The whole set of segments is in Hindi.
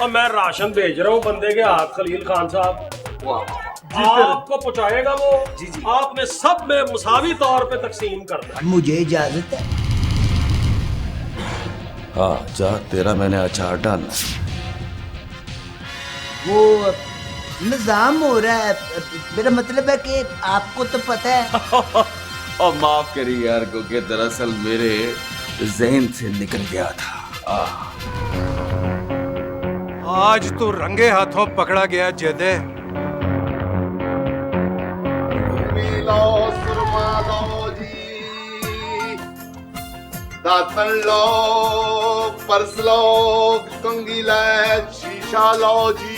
और मैं राशन भेज रहा हूँ बंदे के हाथ, खलील खान साहब। आपको पहुंचाएगा वो। जी जी। आपने सब में मुसावी तौर पे तकसीम करना है। मुझे इजाजत है। हाँ जा, तेरा मैंने अचार डालना। वो निजाम हो रहा है, मेरा मतलब है कि आपको तो पता है। और माफ करिए यार, क्योंकि दरअसल मेरे जहन से निकल गया था। आज तो रंगे हाथों पकड़ा गया जदे। लो सुरमा लो जी, दातन लो, पर्स लो, कंघी लो, शीशा लो जी।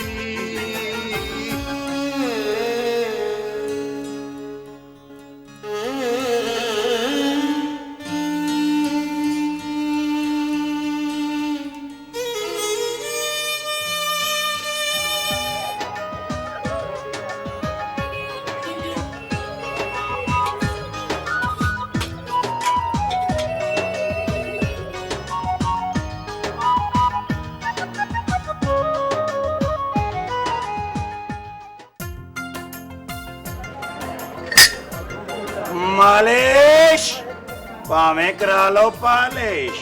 मालिश भावें करा लो पालिश।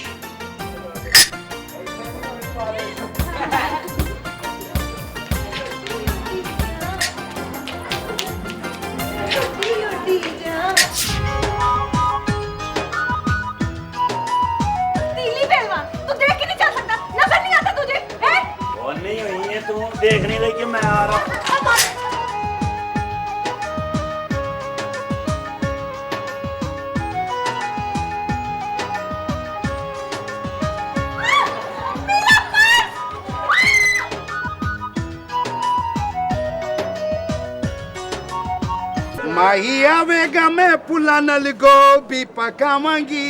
तीली पहलवान, तू देख के नहीं चल सकता? नजर नहीं आता तुझे? हैं? वो नहीं हुई है, तू देखने लगी मैं आ रहा हूँ। माही आवेगा मैं पुला नल गोभी पकावांगी,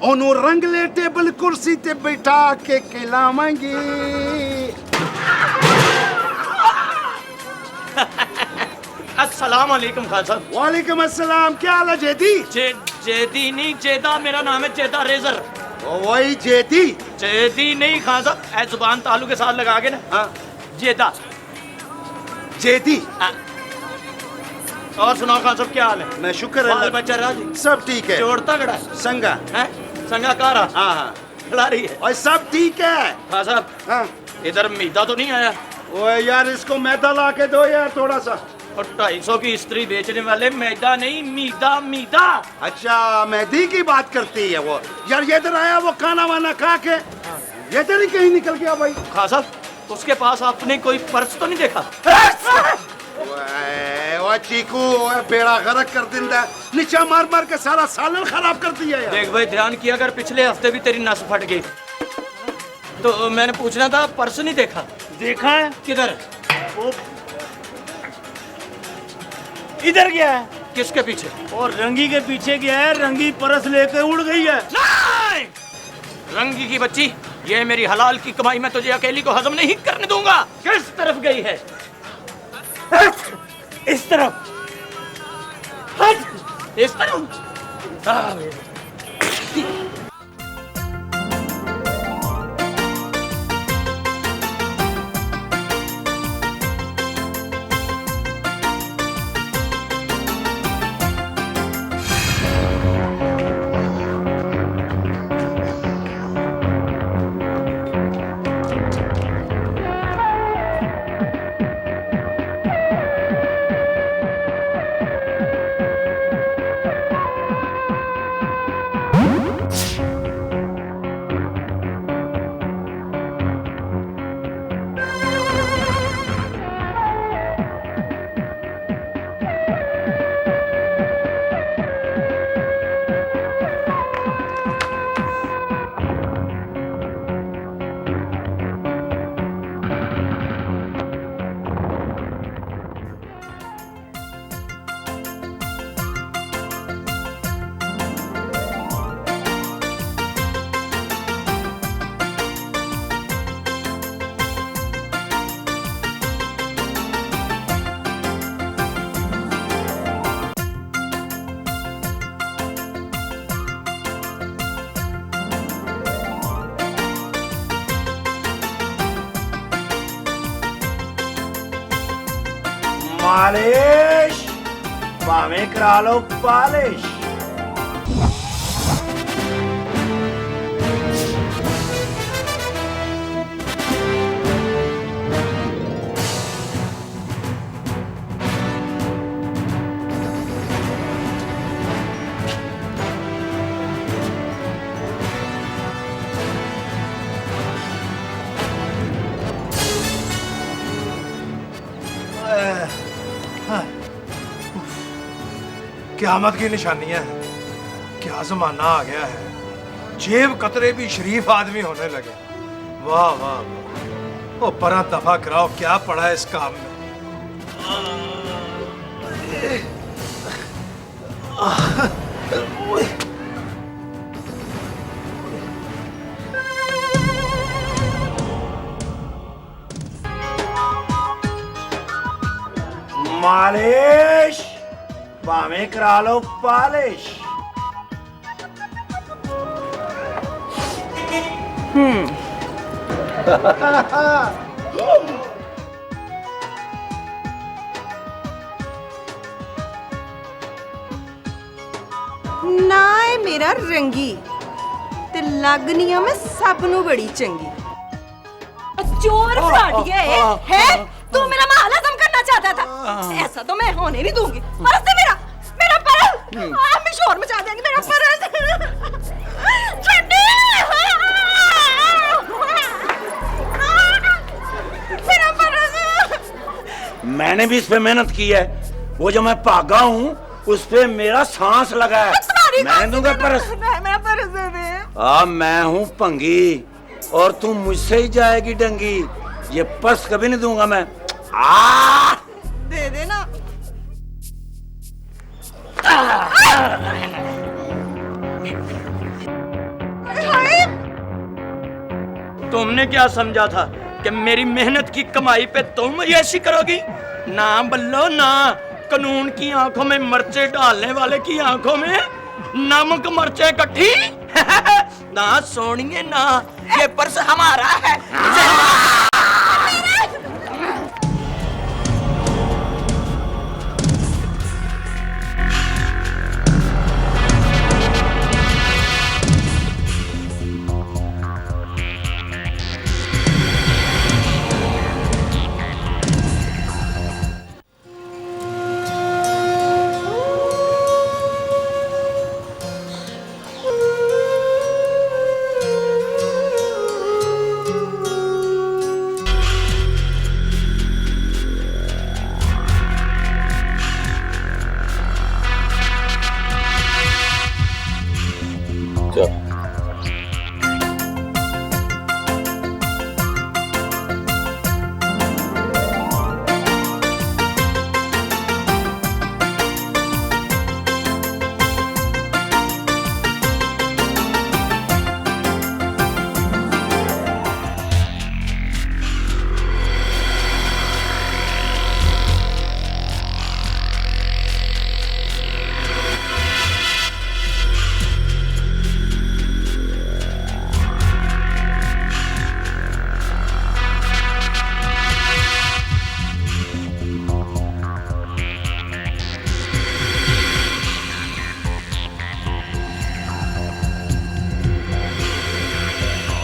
ओनू रंगले टेबल कुर्सी ते बैठा के खिलावांगी। अस्सलाम वालेकुम खान साहब। वालेकुम अस्सलाम, क्या हाल है जेदी? जेदी नहीं, जेदा मेरा नाम है, जेदा रेजर। वही जेदी। जेदी नहीं खान साहब, ऐ जुबान तालू के साथ लगा के ना। हाँ जेदा। जेदी। हाँ। और सुनाओ खान साहब, क्या हाल है? मैं शुक्र बाल अल्लाह, बच्चा राजी? सब ठीक है। जोड़ता कड़ा संगा। है, संगा कारा हाँ हाँ, खड़ा रही है। और सब ठीक है। खान साहब हाँ इधर मीदा तो नहीं आया? ओए यार, इसको मैदा ला के दो यार थोड़ा सा। और 250 की स्त्री बेचने वाले मैदा नहीं, मीदा मीदा। अच्छा, मेहंदी की बात करती है वो। यार ये इधर आया, वो खाना वाना खा के ये इधर ही कहीं निकल गया भाई। खान साहब उसके पास आपने कोई पर्स तो नहीं देखा? वो चीकू ओए बेड़ा गर्क कर दिंदा, नीचा मार मार के सारा सालन खराब कर दिया यार। देख भाई, ध्यान किया अगर पिछले हफ्ते भी तेरी नस फट गई तो मैंने पूछना था, पर्स नहीं देखा? देखा है, किधर? वो इधर गया है किसके पीछे? और रंगी के पीछे गया है। रंगी परस लेके उड़ गई है। नहीं! रंगी की बच्ची, ये मेरी हलाल की कमाई, मैं तुझे अकेली को हजम नहीं करने दूंगा। किस तरफ गई है? इस तरफ। हट! इस तरफ। मालिश भावें करा लो पालिश। क़यामत की निशानियां हैं। क्या जमाना आ गया है, जेब कतरे भी शरीफ आदमी होने लगे। वाह वाह वाह। ओ परा दफा कराओ, क्या पड़ा है इस काम में। मालिश भावें करा लो पालिश। ना है मेरा रंगी ते लगनिया मैं सबनू बड़ी चंगी। चोर फट गया है। तू मेरा माल हजम करना चाहता था, ऐसा तो मैं होने नहीं दूंगी। परस दे मेरा मेरा परस। मैं शोर मचा देंगे। मेरा परस छड्डी। मेरा परस। मैंने भी इस पे मेहनत की है। वो जो मैं भागा हूँ उस पे मेरा सांस लगा है। मैं दूंगा परस। मेरा परस दे दे। मैं हूँ भंगी और तू मुझसे ही जाएगी डंगी। ये पर्स कभी नहीं दूंगा मैं। दे देना। तुमने क्या समझा था कि मेरी मेहनत की कमाई पे तुम ऐसी करोगी? ना बल्लो ना। कानून की आंखों में मर्चे डालने वाले की आंखों में नमक मर्चे इकट्ठी। ना सोनिए ना, ये पर्स हमारा है।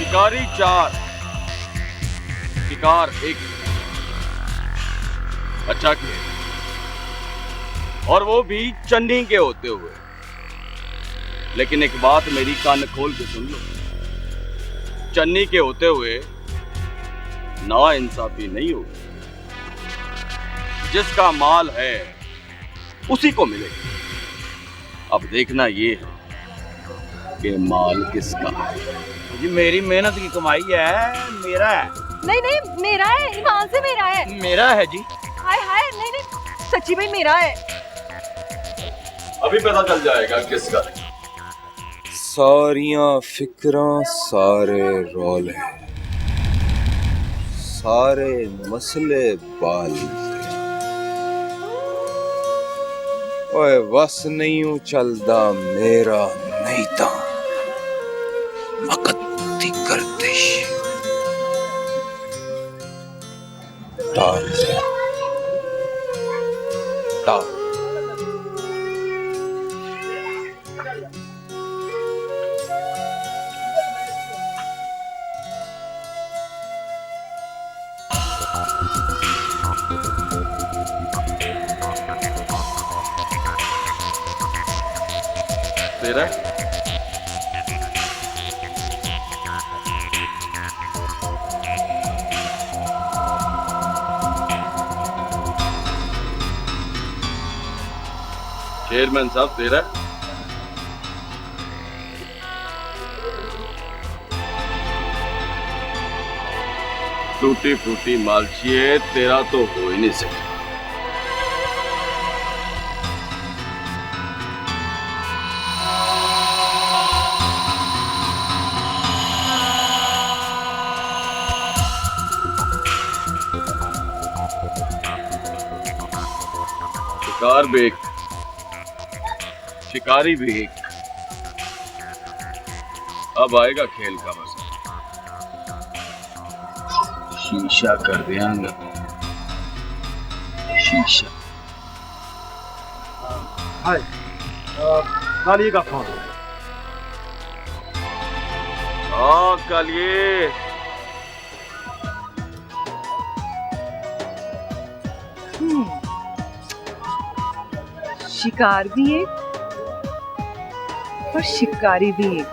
शिकारी 4 शिकार 1। अच्छा किया, और वो भी चन्नी के होते हुए। लेकिन एक बात मेरी कान खोल के सुन लो, चन्नी के होते हुए ना इंसाफी नहीं होगी। जिसका माल है उसी को मिलेगा। अब देखना ये है कि माल किसका है। ये मेरी मेहनत की कमाई है, मेरा है। नहीं नहीं मेरा है, ईमान से मेरा है। मेरा है जी। हाय हाय नहीं नहीं सच्ची भाई मेरा है। अभी पता चल जाएगा किसका। सारियां फिक्रां सारे रौले सारे मसले बाल ओए वस नहीं चलदा मेरा नहीं ता वक्त दी गर्दिश कुत्ता। तेरा चेयरमैन साहब तेरा टूटी फूटी मालचिए तेरा तो हो ही नहीं सकता। शिकार भी एक, शिकारी भी एक। अब आएगा खेल का मजा। शीशा कर देंगे शीशा। हाय कालिए का फोन। हाँ कालिए, शिकार भी एक और शिकारी भी एक।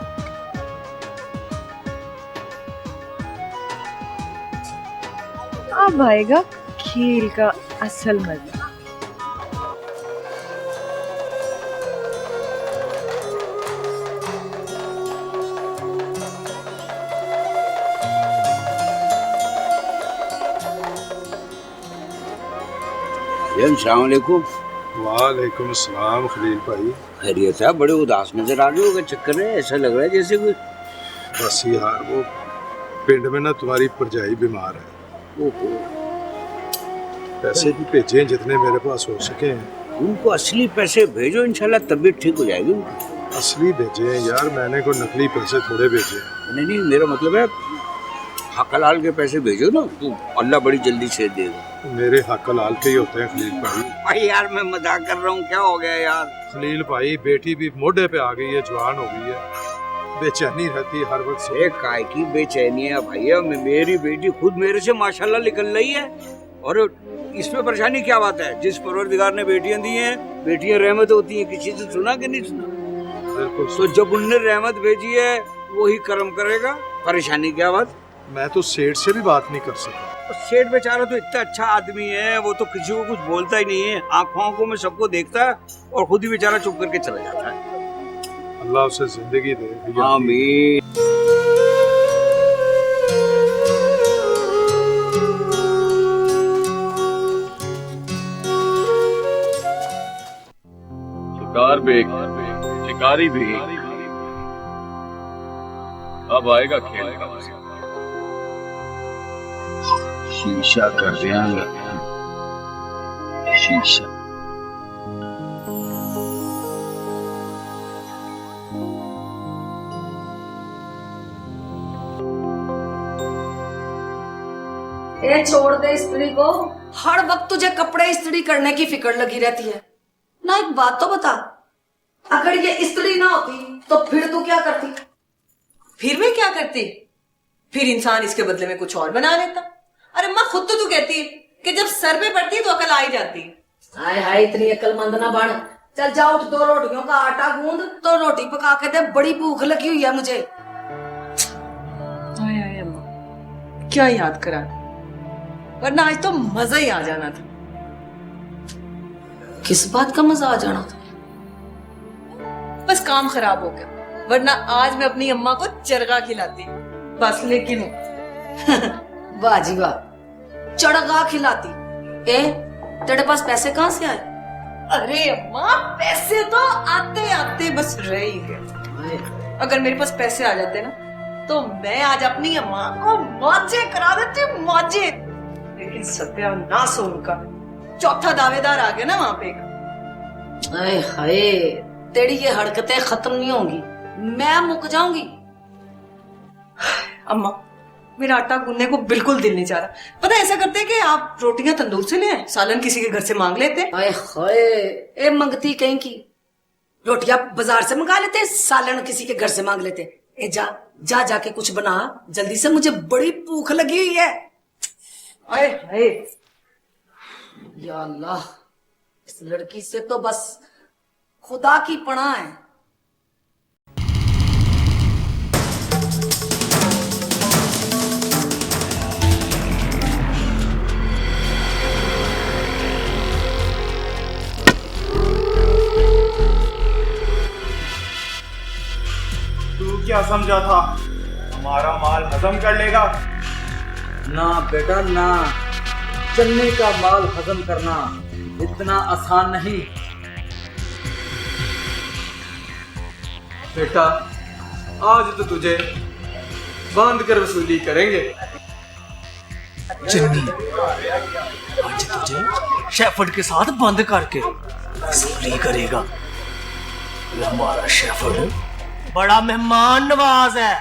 अब आएगा खेल का असल मजा। अस्सलाम वालेकुम। वालेकुम सलाम खलील भाई। खैरियत है? बड़े उदास नजर आ रहे हो, चक्कर है? ऐसा लग रहा है जैसे कोई। बस यार वो पिंड में ना तुम्हारी परजाई बीमार है। ओहो, पैसे भी भेजे जितने मेरे पास हो सके हैं। उनको असली पैसे भेजो, इंशाल्लाह तबीयत ठीक हो जाएगी उनकी। असली भेजे हैं यार, मैंने कोई नकली पैसे थोड़े भेजे। नहीं, मेरा मतलब है हक हलाल के पैसे भेजो ना, तो अल्लाह बड़ी जल्दी से देगा। मेरे हक हलाल के ही होते हैं खलील भाई। भाई यार मैं मजाक कर रहा हूँ, क्या हो गया यार? खलील भाई बेटी भी मोढ़े पे आ गई है, जवान हो गई है, बेचैनी रहती है हर वक्त से। एक काय की बेचैनी है भैया, मेरी बेटी खुद मेरे से माशाल्लाह निकल रही है, और इसमें परेशानी क्या बात है? जिस परवरदिगार ने बेटियां दी हैं, बेटियां रहमत होती हैं, किसी से सुना कि नहीं सुना? बिल्कुल। तो जब उनने रहमत भेजी है वही कर्म करेगा, परेशानी क्या बात? मैं तो सेठ से भी बात नहीं कर सका। सेठ बेचारा तो इतना अच्छा आदमी है, वो तो किसी को कुछ बोलता ही नहीं है, आंखों में सबको देखता है और खुद ही बेचारा चुप करके चला जाता है। अल्लाह उसे जिंदगी दे। आमीन। शिकार भी एक, शिकारी भी एक। अब आएगा खेल का मजा। शीशा कर देंगे शीशा। ए छोड़ दे स्त्री को, हर वक्त तुझे कपड़े इस्त्री करने की फिक्र लगी रहती है ना। एक बात तो बता, अगर ये इस्त्री ना होती तो फिर तू क्या करती? फिर मैं क्या करती? फिर इंसान इसके बदले में कुछ और बना लेता। अरे माँ, खुद तो तू कहती है कि जब सर पे पड़ती है तो अकल आ ही जाती है। हाय हाय, इतनी अक्लमंद ना बन। चल जा, उठ, 2 रोटियों का आटा गूंद तो रोटी पका के दे, बड़ी भूख लगी हुई है मुझे। हाय हाय अम्मा, क्या याद करा, वरना आज तो मजा ही आ जाना था। किस बात का मजा आ जाना था? बस काम खराब हो गया, वरना आज मैं अपनी अम्मा को चरगा खिलाती। बस लेकिन वाह जी वाह, चरगा खिलाती। ए, तेरे पास पैसे कहाँ से आए? अरे अम्मा, पैसे तो आते आते बस रह ही गए। अगर मेरे पास पैसे आ जाते ना तो मैं आज अपनी अम्मा को मौजे करा देती, मौजे। लेकिन सत्यानाश हो उनका, चौथा दावेदार आ गया ना वहां पे। हाय हाय, तेरी ये हरकतें खत्म नहीं होंगी, मैं मुक जाऊंगी। अम्मा, मेरा आटा गूंदने को बिल्कुल दिल नहीं चाह रहा। पता है ऐसा करते हैं कि आप रोटियां तंदूर से ले आए, सालन किसी के घर से मांग लेते हैं। हाय हाय, ए मंगती कहीं की, रोटियां बाजार से मंगा लेते, सालन किसी के घर से मांग लेते। ए जा जा जाके कुछ बना जल्दी से, मुझे बड़ी भूख लगी हुई है। हाय हाय, या अल्लाह, इस लड़की से तो बस खुदा की पनाह है। तू क्या समझा था हमारा माल हजम कर लेगा? ना बेटा ना, चन्नी का माल हजम करना इतना आसान नहीं। बेटा आज तो तुझे बांध कर वसूली करेंगे। चन्नी, आज तुझे शेफर्ड के साथ बंद करके वसूली करेगा। ये हमारा शेफर्ड बड़ा मेहमान नवाज है।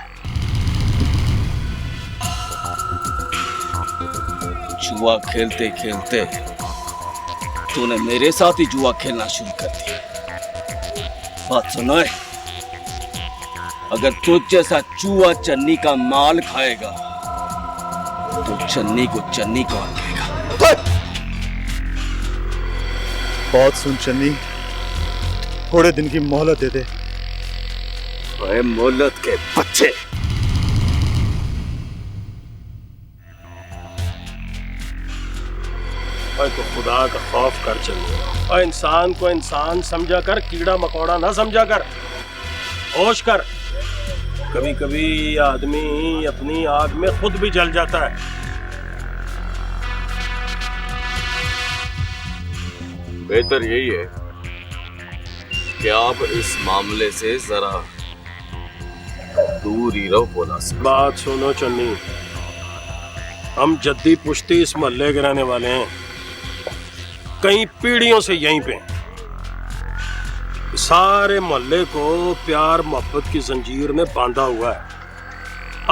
जुआ खेलते खेलते तूने मेरे साथ ही जुआ खेलना शुरू कर दिया। बात सुनो, अगर तुझ जैसा चूहा चन्नी का माल खाएगा तो चन्नी को चन्नी कौन कहेगा? बहुत सुन चन्नी, थोड़े दिन की मोहलत दे दे। ओए मोहलत के बच्चे, और तो खुदा का खौफ कर चलिए, और इंसान को इंसान समझा कर, कीड़ा मकोड़ा ना समझा कर। होश कर, कभी कभी आदमी अपनी आग में खुद भी जल जाता है। बेहतर यही है कि आप इस मामले से जरा दूर ही रहो। बोला बात सुनो चन्नी, हम जद्दी पुश्ती इस मोहल्ले के रहने वाले हैं, कई पीढ़ियों से यहीं पे। सारे मोहल्ले को प्यार मोहब्बत की जंजीर ने बांधा हुआ है।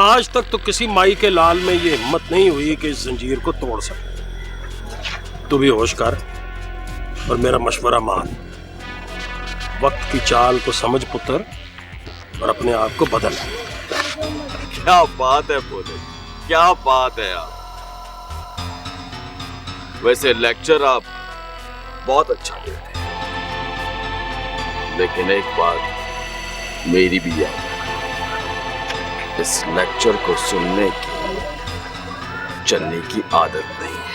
आज तक तो किसी माई के लाल में ये हिम्मत नहीं हुई कि इस जंजीर को तोड़ सके। तू भी होश कर और मेरा मशवरा मान। वक्त की चाल को समझ पुत्र, और अपने आप को बदल। क्या बात है बोले, क्या बात है आप। वैसे लेक्चर आप बहुत अच्छा देते हैं, लेकिन एक बात मेरी भी याद है, इस लेक्चर को सुनने की चलने की आदत नहीं है।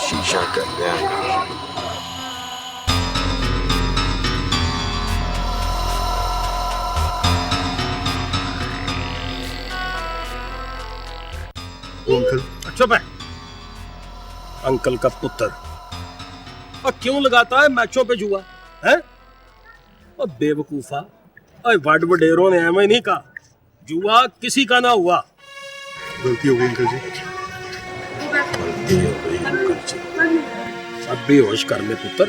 शीशा कर गया। अंकल, चुप है, अंकल का पुत्र। और क्यों लगाता है मैचों पे जुआ है? और बेवकूफा, और वड वडेरों ने एवं नहीं कहा जुआ किसी का ना हुआ। गलती हो गई अंकल जी। गलती हो गई अंकल जी। अब भी होश कर ले पुत्र,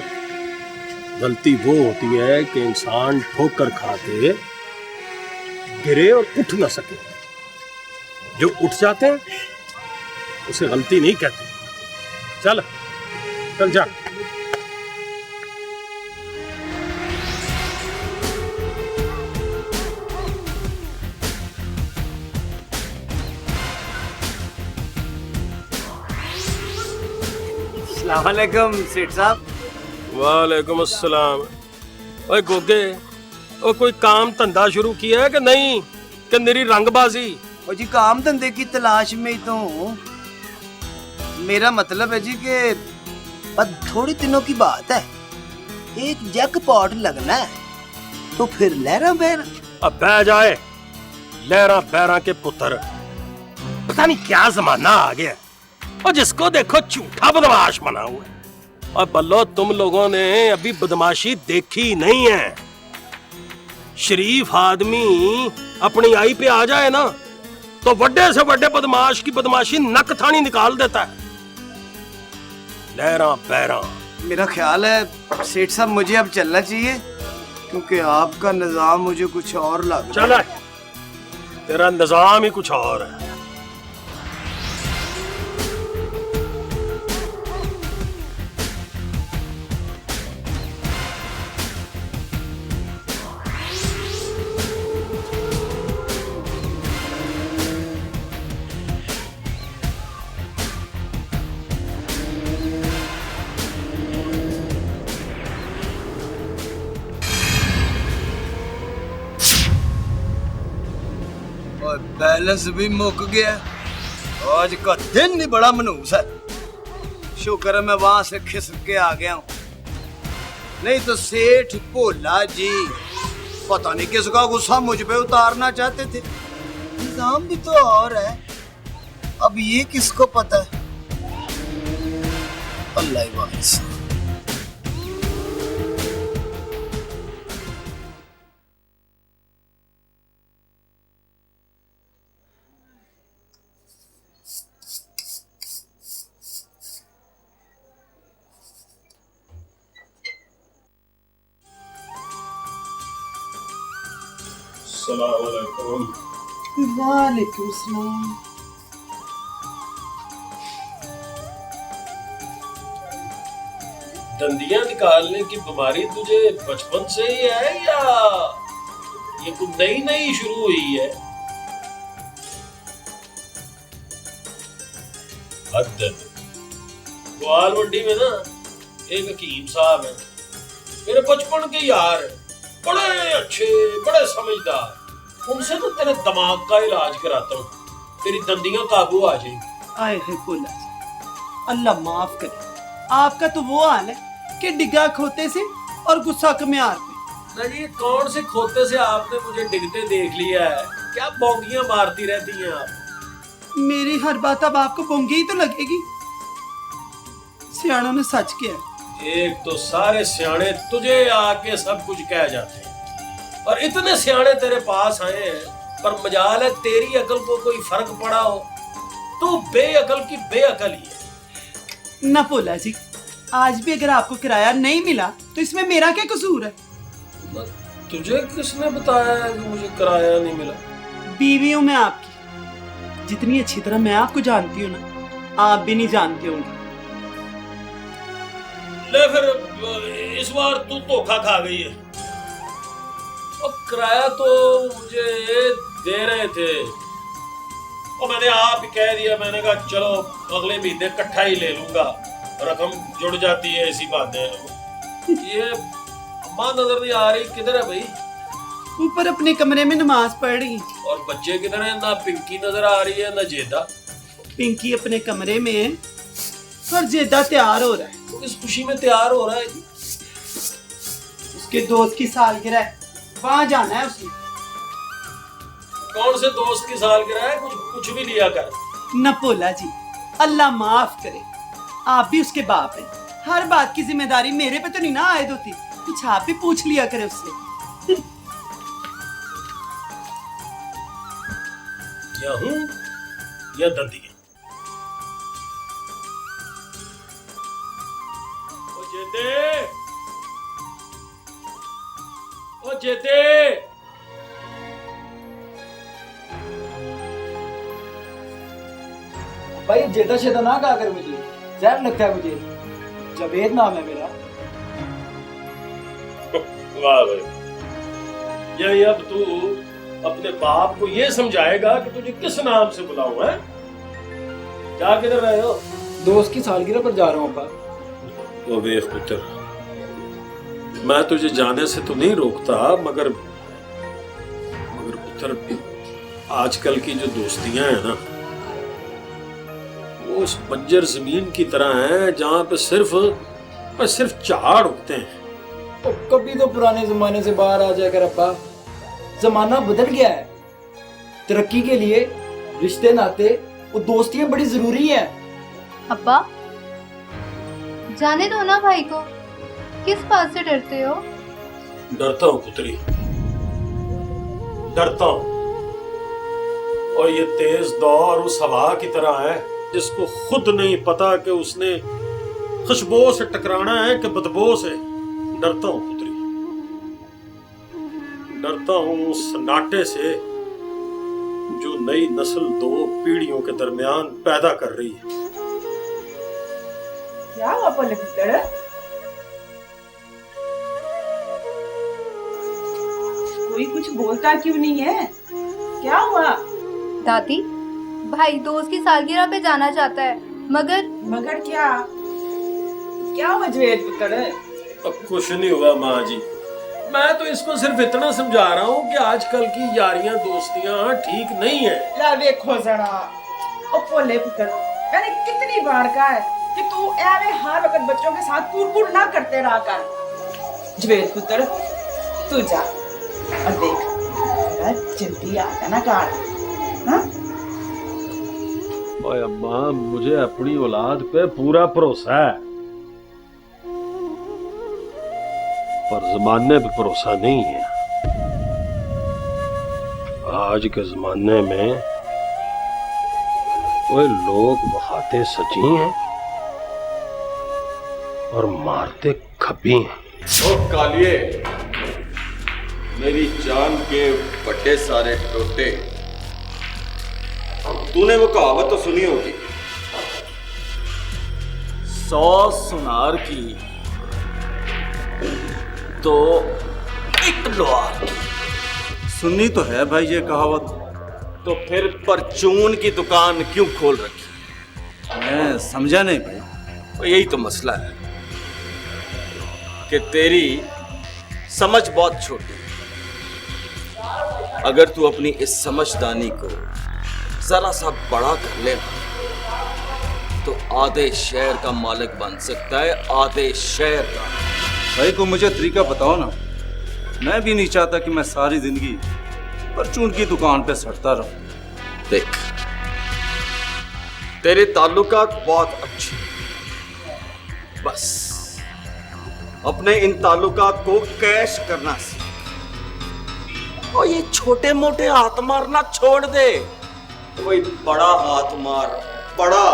गलती वो होती है कि इंसान ठोकर खा के गिरे और उठ ना सके। जो उठ जाते हैं उसे गलती नहीं कहते। चल चल जा। अस्सलामुअलैकुम सेठ साहब। वालेकुम अस्सलाम। ओए गोगे, ओ कोई काम धंधा शुरू किया है कि नहीं, कि मेरी रंगबाजी? और जी काम धंधे की तलाश में ही तो हूँ। मेरा मतलब है जी कि बस थोड़ी दिनों की बात है, एक जैकपॉट लगना है तो फिर लहरा बहरा। अब बह जाए लहरा बहरा के पुत्र, पता नहीं क्या जमाना आ गया, और जिसको देखो झूठा बदमाश बना हुआ है। और बल्लो, तुम लोगों ने अभी बदमाशी देखी नहीं है। शरीफ आदमी अपनी आई पे आ जाए ना तो बड़े से बड़े बदमाश की बदमाशी नक थानी निकाल देता है। लहरा बहरा। मेरा ख्याल है सेठ साहब मुझे अब चलना चाहिए, क्योंकि आपका निजाम मुझे कुछ और लग चला तेरा निजाम ही कुछ और है। और बैलेंस भी मुक गया। आज का दिन ही बड़ा मनहूस है। शुक्र है मैं वहां से खिसक के आ गया हूँ, नहीं तो सेठ भोला जी पता नहीं किसका गुस्सा मुझ पे उतारना चाहते थे। निजाम भी तो और है, अब ये किसको पता है? अल्लाह ही वारिस। वालेकुम सलाम। दंदियां निकालने की बीमारी तुझे बचपन से ही है या ये कुछ नई नई शुरू हुई है? ग्वाल मंडी में ना एक हकीम साहब है, मेरे बचपन के यार है, बड़े अच्छे बड़े समझदार। उनसे तो तेरे दिमाग का इलाज कराता हूँ, तेरी दंदियां काबू आ जाएंगी। आए है भोला जी, अल्लाह माफ करे। आपका तो वो हाल है कि डिगा खोते से और गुस्सा कमियार पे। ना जी, कौन से खोते से आपने मुझे डिगते देख लिया है? क्या बोंगियां मारती रहती हैं आप? मेरी हर बात अब आपको बोंगी ही तो लगेगी। सियाणों ने सच किया। एक तो सारे सियाणे तुझे आके सब कुछ कह जाते हैं और इतने सियाणे तेरे पास आए हैं, पर मजाल है तेरी अकल को कोई फर्क पड़ा हो। तू बेअकल की बेअकल ही है। ना भोला जी, आज भी अगर आपको किराया नहीं मिला तो इसमें मेरा क्या कसूर है? तुझे किसने बताया कि मुझे किराया नहीं मिला? बीवी हूं मैं आपकी, जितनी अच्छी तरह मैं आपको जानती हूँ ना, आप भी नहीं जानते होंगे। ले फिर इस बार तू धोखा खा गई है। और किराया तो मुझे दे रहे थे और मैंने आप ही कह दिया, मैंने कहा चलो अगले महीने इकट्ठा ही ले लूंगा, रकम जुड़ जाती है ऐसी बातें। ये अम्मा नजर नहीं आ रही, किधर है भाई? ऊपर अपने कमरे में नमाज पढ़ रही। और बच्चे किधर है? ना पिंकी नजर आ रही है ना जेदा। पिंकी अपने कमरे में है और जेदा तैयार हो रहा है। तो किस खुशी में तैयार हो रहा है जी? उसके दोस्त की सालगिरह है, वहां जाना है उसने। कौन से दोस्त की सालगिरह है? कुछ भी लिया कर। न भोला जी, अल्लाह माफ करे, आप भी उसके बाप हैं। हर बात की जिम्मेदारी मेरे पे तो नहीं ना आयद होती, कुछ आप भी पूछ लिया करे उससे। या हूं या दंदिया। ओ जेते, ओ जेते, भाई जेदा शेदा ना कहा कर मुझे, जहर लगता है मुझे। जवेद नाम है मेरा। वाह भाई, यही अब तू अपने बाप को ये समझाएगा कि तुझे किस नाम से बुलाऊं है? क्या किधर रहे हो? दोस्त की सालगिरह पर जा रहा हूँ अब्बा। ओ वेख पुत्र, मैं तुझे जाने से तो नहीं रोकता, मगर पुत्र आजकल की जो दोस्तियां हैं ना, वो उस बंजर जमीन की तरह हैं जहां पे सिर्फ झाड़ उगते हैं। तो कभी तो पुराने जमाने से बाहर आ जाकर अब्बा, जमाना बदल गया है। तरक्की के लिए रिश्ते नाते और दोस्तियां बड़ी जरूरी है। अब्बा जाने दो ना भाई को, किस बात से डरते हो? डरता हूं पुत्री, डरता हूं। और ये तेज दौर उस हवा की तरह है जिसको खुद नहीं पता कि उसने खुशबू से टकराना है कि बदबू से। डरता हूं पुत्री, डरता हूं उस सन्नाटे से नई नस्ल 2 पीढ़ियों के दरमियान पैदा कर रही है। क्या हुआ बोले पुत्र? कोई कुछ बोलता क्यों नहीं है? क्या हुआ? दादी, भाई दोस्त की सालगिरह पे जाना चाहता है, मगर क्या? क्या हुआ जुवेद पुत्र? अब कुछ नहीं हुआ माँ जी, मैं तो इसको सिर्फ इतना समझा रहा हूँ कि आजकल की यारियां दोस्तियां ठीक नहीं है। ला देखो जरा, ओ बोले पुत्र, मैंने कितनी बार कहा है कि तू ऐवे हर वक्त बच्चों के साथ कुरकुर ना करते रहा कर। जुवेद पुत्र, तू जा और देख, जल्दी आ जाना कार। हाँ? ओए अम्मा, मुझे अपनी औलाद पे पूरा भरोसा है, पर जमाने पे भरोसा नहीं है। आज के जमाने में वो लोग बहाते सची हैं और मारते खबी हैं। ओ कालिए, मेरी जान के बड़े सारे टोटे, तूने वो कहावत तो सुनी होगी, 100 सुनार की तो एक लोहार। सुननी तो है भाई ये कहावत। तो फिर परचून की दुकान क्यों खोल रखी? मैं समझा नहीं भाई। तो यही तो मसला है कि तेरी समझ बहुत छोटी है। अगर तू अपनी इस समझदानी को जरा सा बड़ा कर ले तो आधे शहर का मालिक बन सकता है, आधे शहर का। भाई को मुझे तरीका बताओ ना, मैं भी नहीं चाहता कि मैं सारी जिंदगी परचून की दुकान पे सड़ता रहूं। देख, तेरे ताल्लुकात बहुत अच्छे, बस अपने इन ताल्लुकात को कैश करना सीख और ये छोटे मोटे हाथ मारना छोड़ दे। कोई बड़ा हाथ मार, बड़ा।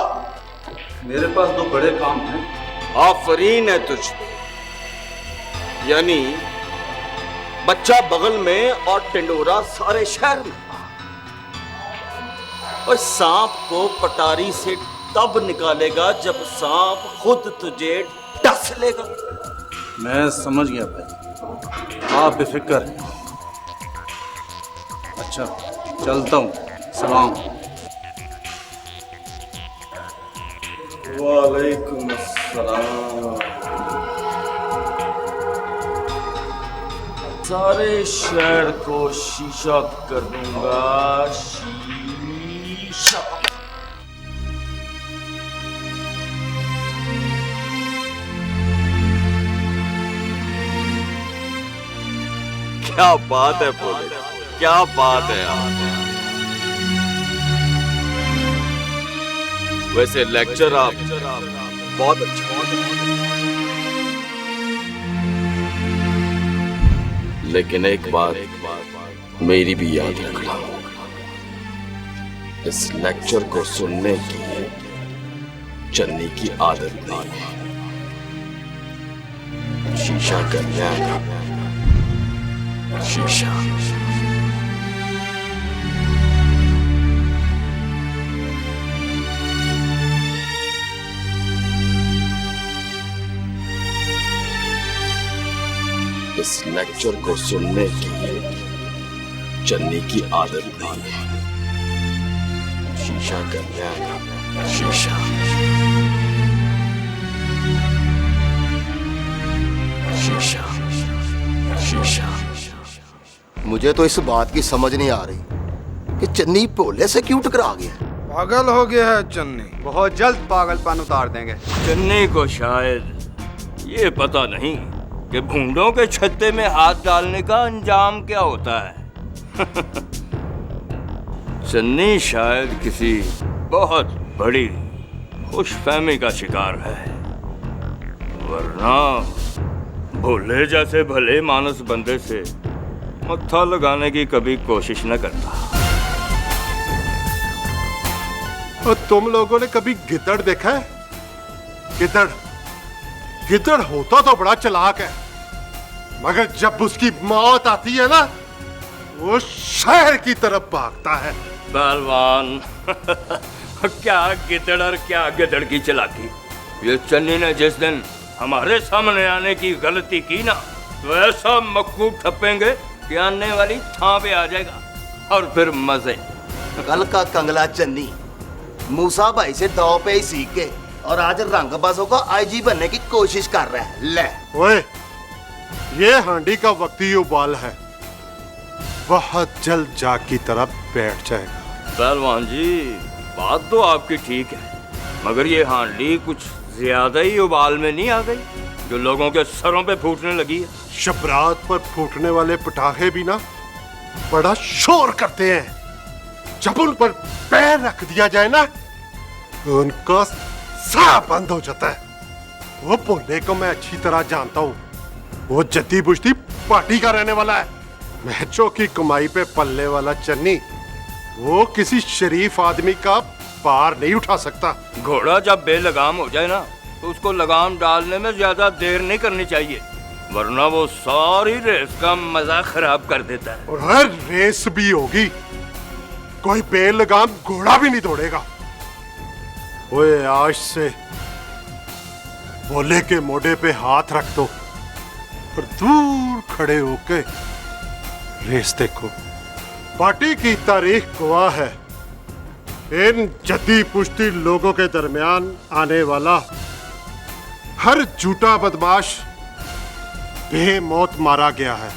मेरे पास 2 बड़े काम हैं। आफरीन है तुझ पे, यानी बच्चा बगल में और टिंडोरा सारे शहर में, और सांप को पटारी से तब निकालेगा जब सांप खुद तुझे डस लेगा। मैं समझ गया भाई, आप बेफिक्र हैं। अच्छा, चलता हूँ, सलाम। वालेकुम अस्सलाम। सारे शहर को शीशा कर दूंगा, शीशा। क्या बात है बोले, क्या बात है यार। वैसे लेक्चर आप बहुत अच्छा, लेकिन एक बात मेरी भी याद रखना, इस लेक्चर को सुनने की चन्नी की आदत नहीं है। शीशा करने आना, शीशा। इस लेक्चर को सुनने की चन्नी की आदत नहीं है। शीशा करने आना, शीशा। शीशा, शीशा। मुझे तो इस बात की समझ नहीं आ रही कि चन्नी भोले से क्यों टकरा गया। पागल हो गया है चन्नी, बहुत जल्द पागलपन उतार देंगे। चन्नी को शायद ये पता नहीं कि भूंडों के छत्ते में हाथ डालने का अंजाम क्या होता है। चन्नी शायद किसी बहुत बड़ी खुशफहमी का शिकार है, वरना भोले जैसे भले मानस बंदे से मत्था लगाने की कभी कोशिश न करता। और तुम लोगों ने कभी गिद्दड़ देखा है? गिद्दड़ गिद्दड़ होता तो बड़ा चालाक है, मगर जब उसकी मौत आती है ना, वो शहर की तरफ भागता है। पहलवान क्या गिदड़ और क्या गिदड़ की चालाकी। ये चन्नी ने जिस दिन हमारे सामने आने की गलती की ना, तो ऐसा मक्खू ठपेंगे कि आने वाली थां पे आ जाएगा और फिर मजे। कल का कंगला चन्नी मूसा भाई से दाव पे ही सीख के और आज रंगबाजों का आईजी बनने की कोशिश कर रहा है। ले ओए, ये हांडी का वक्ती उबाल है, बहुत जल्द जाग की तरफ बैठ जाएगा। पहलवान जी, बात तो आपकी ठीक है, मगर ये हांडी कुछ ज्यादा ही उबाल में नहीं आ गई जो लोगों के सरों पे फूटने लगी है। शबरात पर फूटने वाले पटाखे भी ना बड़ा शोर करते हैं। जब उन पर पैर रख दिया जाए ना, तो उनका साह बंद हो जाता है। वो भोले को मैं अच्छी तरह जानता हूँ, वो जद्दी बुश्ती पार्टी का रहने वाला है। मैचों की कमाई पे पलने वाला चन्नी, वो किसी शरीफ आदमी का पार नहीं उठा सकता। घोड़ा जब बेलगाम हो जाए ना, तो उसको लगाम डालने में ज्यादा देर नहीं करनी चाहिए, वरना वो सारी रेस का मजा खराब कर देता है। और हर रेस भी होगी, कोई बेलगाम घोड़ा भी नहीं दौड़ेगा। ओए, आज से भोले के मोढ़े पे हाथ रख दो और दूर खड़े होके रेस देखो। पार्टी की तारीख गवाह है, इन जद्दी पुश्ती लोगों के दरमियान आने वाला हर झूठा बदमाश बेमौत मारा गया है।